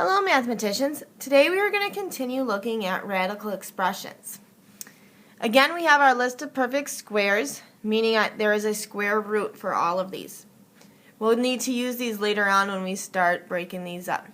Hello mathematicians. Today we are going to continue looking at radical expressions. Again, we have our list of perfect squares, meaning there is a square root for all of these. We'll need to use these later on when we start breaking these up.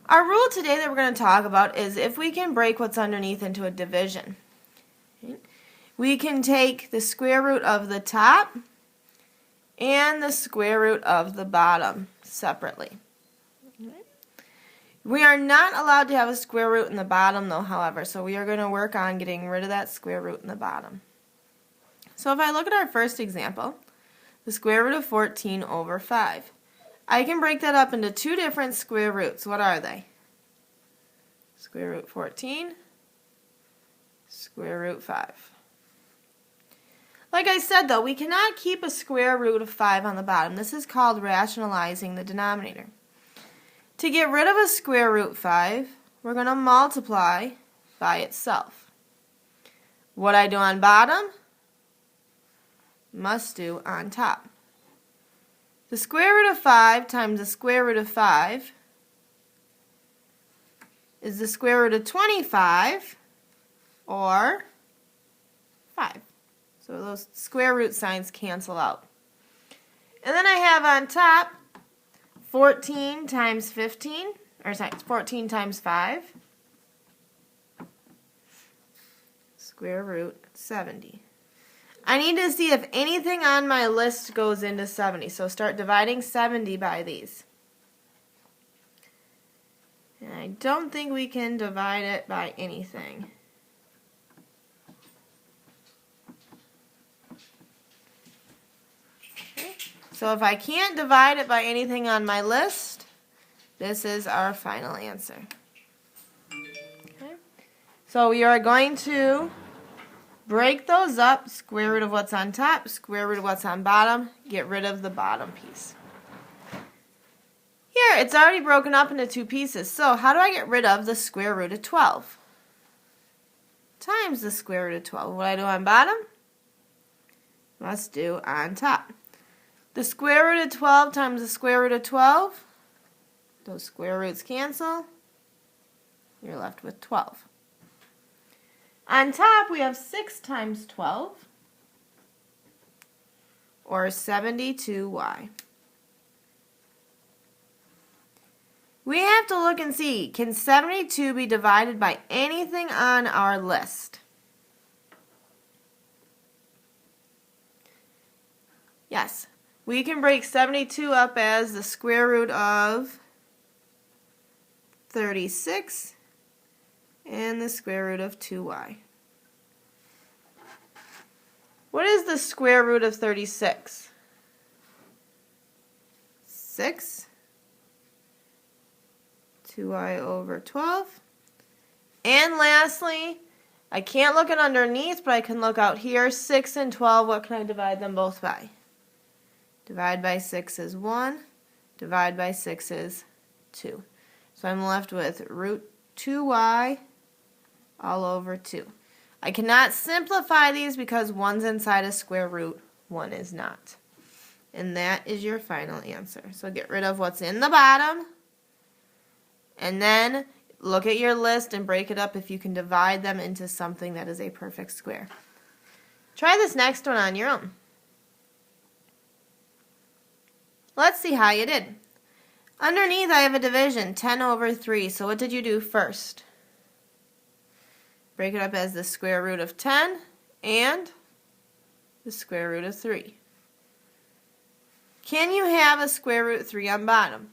Our rule today that we're going to talk about is if we can break what's underneath into a division. We can take the square root of the top and the square root of the bottom separately. We are not allowed to have a square root in the bottom though, however, so we are going to work on getting rid of that square root in the bottom. So if I look at our first example, the square root of 14 over 5. I can break that up into two different square roots. What are they? Square root 14, square root 5. Like I said though, we cannot keep a square root of 5 on the bottom. This is called rationalizing the denominator. To get rid of a square root 5, we're going to multiply by itself. What I do on bottom, must do on top. The square root of 5 times the square root of 5 is the square root of 25, or 5. So those square root signs cancel out. And then I have on top 14 times 15, or sorry, 14 times 5, square root 70. I need to see if anything on my list goes into 70, so start dividing 70 by these. And I don't think we can divide it by anything. So if I can't divide it by anything on my list, this is our final answer. Okay. So we are going to break those up, square root of what's on top, square root of what's on bottom, get rid of the bottom piece. Here, it's already broken up into two pieces. So how do I get rid of the square root of 12? Times the square root of 12. What do I do on bottom? Must do on top. The square root of 12 times the square root of 12, those square roots cancel. You're left with 12. On top, we have 6 times 12, or 72y. We have to look and see, can 72 be divided by anything on our list? Yes. We can break 72 up as the square root of 36 and the square root of 2y. What is the square root of 36? 6. 2y over 12. And lastly, I can't look at underneath, but I can look out here. 6 and 12, what can I divide them both by? Divide by 6 is 1. Divide by 6 is 2. So I'm left with root 2y all over 2. I cannot simplify these because one's inside a square root, one is not. And that is your final answer. So get rid of what's in the bottom, and then look at your list and break it up if you can divide them into something that is a perfect square. Try this next one on your own. Let's see how you did. Underneath I have a division, 10 over 3. So what did you do first? Break it up as the square root of 10 and the square root of 3. Can you have a square root 3 on bottom?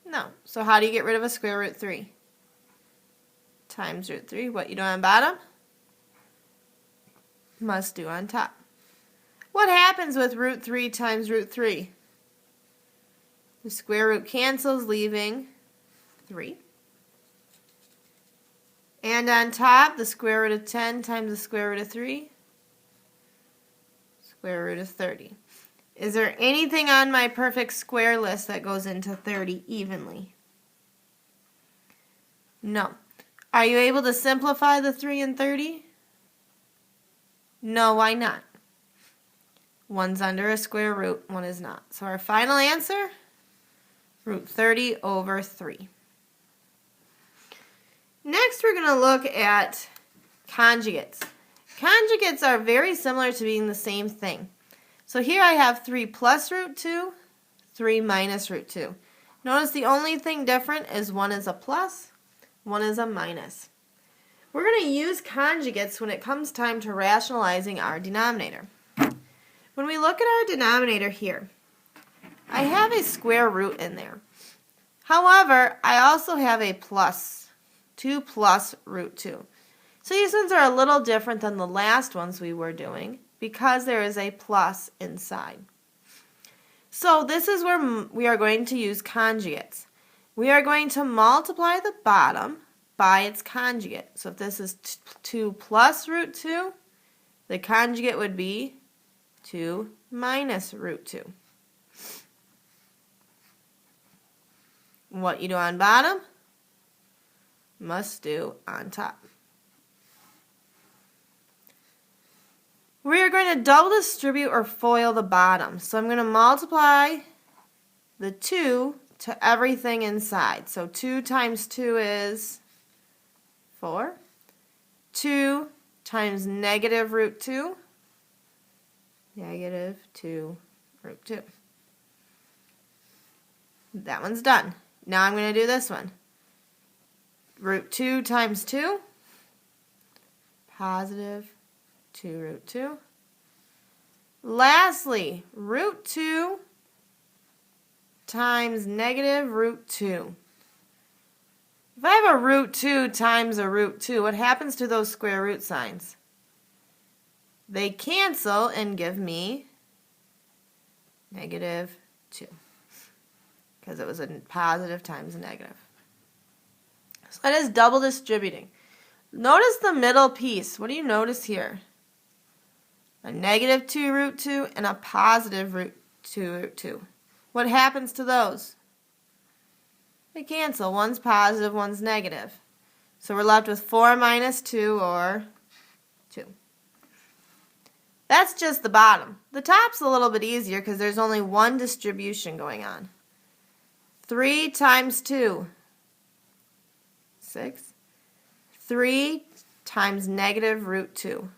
No. So how do you get rid of a square root 3? Times root 3. What you do on bottom? Must do on top. What happens with root 3 times root 3? The square root cancels, leaving 3. And on top, the square root of 10 times the square root of 3, square root of 30. Is there anything on my perfect square list that goes into 30 evenly? No. Are you able to simplify the 3 and 30? No, why not? One's under a square root, one is not. So our final answer? Root 30 over 3. Next, we're going to look at conjugates. Conjugates are very similar to being the same thing. So here I have 3 plus root 2, 3 minus root 2. Notice the only thing different is one is a plus, one is a minus. We're going to use conjugates when it comes time to rationalizing our denominator. When we look at our denominator here, I have a square root in there. However, I also have a plus, 2 plus root 2. So these ones are a little different than the last ones we were doing because there is a plus inside. So this is where we are going to use conjugates. We are going to multiply the bottom by its conjugate. So if this is 2 plus root 2, the conjugate would be 2 minus root 2. What you do on bottom, must do on top. We are going to double distribute or FOIL the bottom. So I'm going to multiply the 2 to everything inside. So 2 times 2 is 4. 2 times negative root 2, negative 2 root 2. That one's done. Now I'm going to do this one. Root 2 times 2, positive 2 root 2. Lastly, root 2 times negative root 2. If I have a root 2 times a root 2, what happens to those square root signs? They cancel and give me negative 2 because it was a positive times a negative. So that is double distributing. Notice the middle piece. What do you notice here? A negative 2 root 2 and a positive root 2 root 2. What happens to those? They cancel. One's positive, one's negative. So we're left with 4 minus 2 or 2. That's just the bottom. The top's a little bit easier because there's only one distribution going on. 3 times 2, 6. 3 times negative root 2.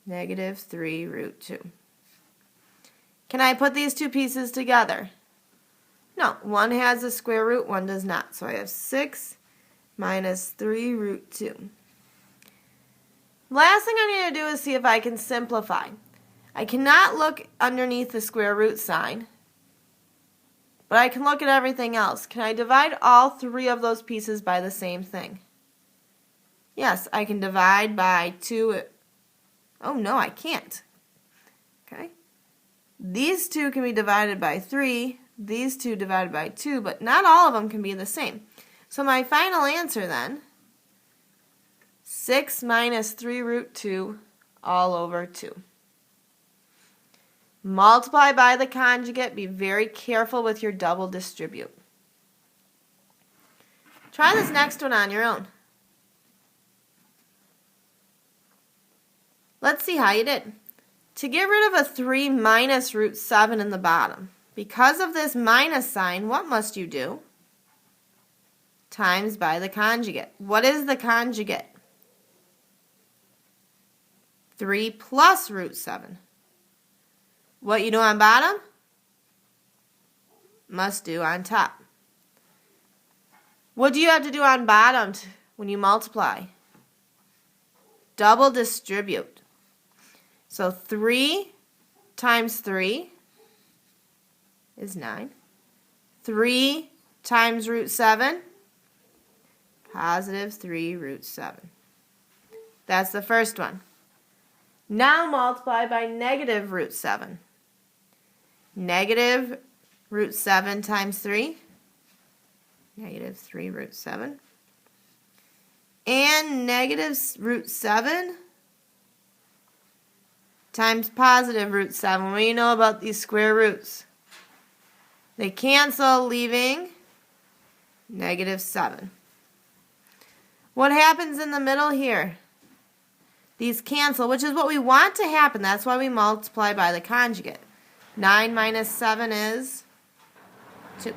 Negative 3 root 2. Can I put these two pieces together? No, one has a square root, one does not. So I have 6 minus 3 root 2. Last thing I need to do is see if I can simplify. I cannot look underneath the square root sign, but I can look at everything else. Can I divide all 3 of those pieces by the same thing? Yes, I can divide by 2. Oh, no, I can't. Okay. These 2 can be divided by 3. These 2 divided by 2, but not all of them can be the same. So my final answer then, 6 minus 3 root 2 all over 2. Multiply by the conjugate. Be very careful with your double distribute. Try this next one on your own. Let's see how you did. To get rid of a 3 minus root 7 in the bottom, because of this minus sign, what must you do? Times by the conjugate. What is the conjugate? 3 plus root 7. What you do on bottom, must do on top. What do you have to do on bottom when you multiply? Double distribute. So 3 times 3 is 9. 3 times root 7, positive 3 root 7. That's the first one. Now multiply by negative root 7. Negative root 7 times 3, negative 3 root 7. And negative root 7 times positive root 7. What do you know about these square roots? They cancel, leaving negative 7. What happens in the middle here? These cancel, which is what we want to happen. That's why we multiply by the conjugate. 9 minus 7 is 2.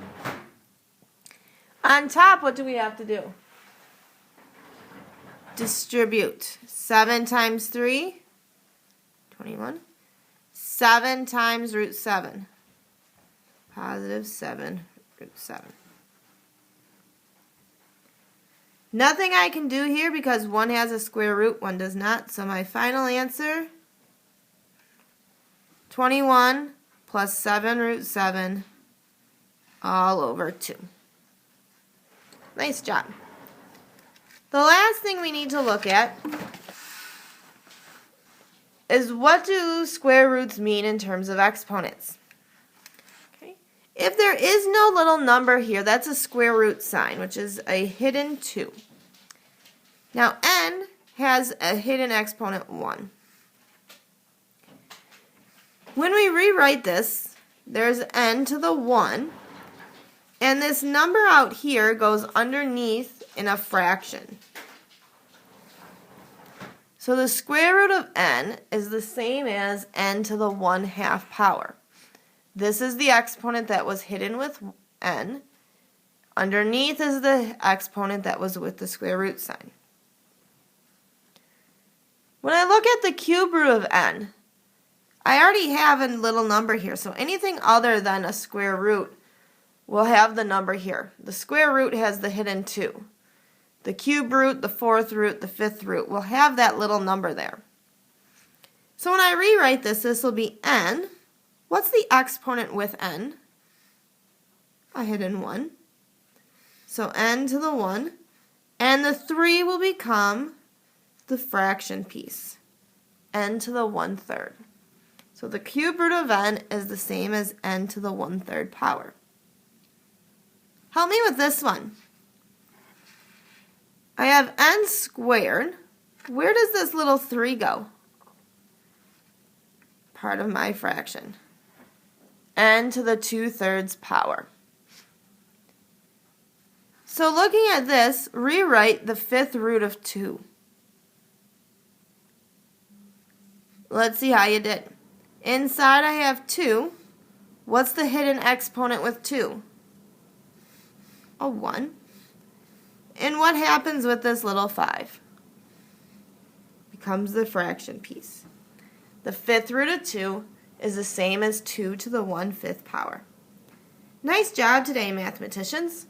On top, what do we have to do? distribute. 7 times 3, 21. 7 times root 7. Positive 7 root 7. Nothing I can do here because one has a square root, one does not. So my final answer, 21 plus 7 root 7 all over 2. Nice job. The last thing we need to look at is what do square roots mean in terms of exponents. Okay. If there is no little number here, that's a square root sign, which is a hidden 2. Now n has a hidden exponent 1. When we rewrite this, there's n to the 1, and this number out here goes underneath in a fraction. So the square root of n is the same as n to the 1/2 power. This is the exponent that was hidden with n. Underneath is the exponent that was with the square root sign. When I look at the cube root of n, I already have a little number here, so anything other than a square root will have the number here. The square root has the hidden 2. The cube root, the fourth root, the fifth root will have that little number there. So when I rewrite this, this will be n. What's the exponent with n? A hidden 1. So n to the 1. And the 3 will become the fraction piece, n to the 1/3. So the cube root of n is the same as n to the 1/3 power. Help me with this one. I have n squared. Where does this little 3 go? Part of my fraction. N to the 2/3 power. So looking at this, rewrite the fifth root of 2. Let's see how you did. Inside I have 2. What's the hidden exponent with 2? A 1. And what happens with this little 5? Becomes the fraction piece. The fifth root of 2 is the same as 2 to the 1/5 power. Nice job today, mathematicians.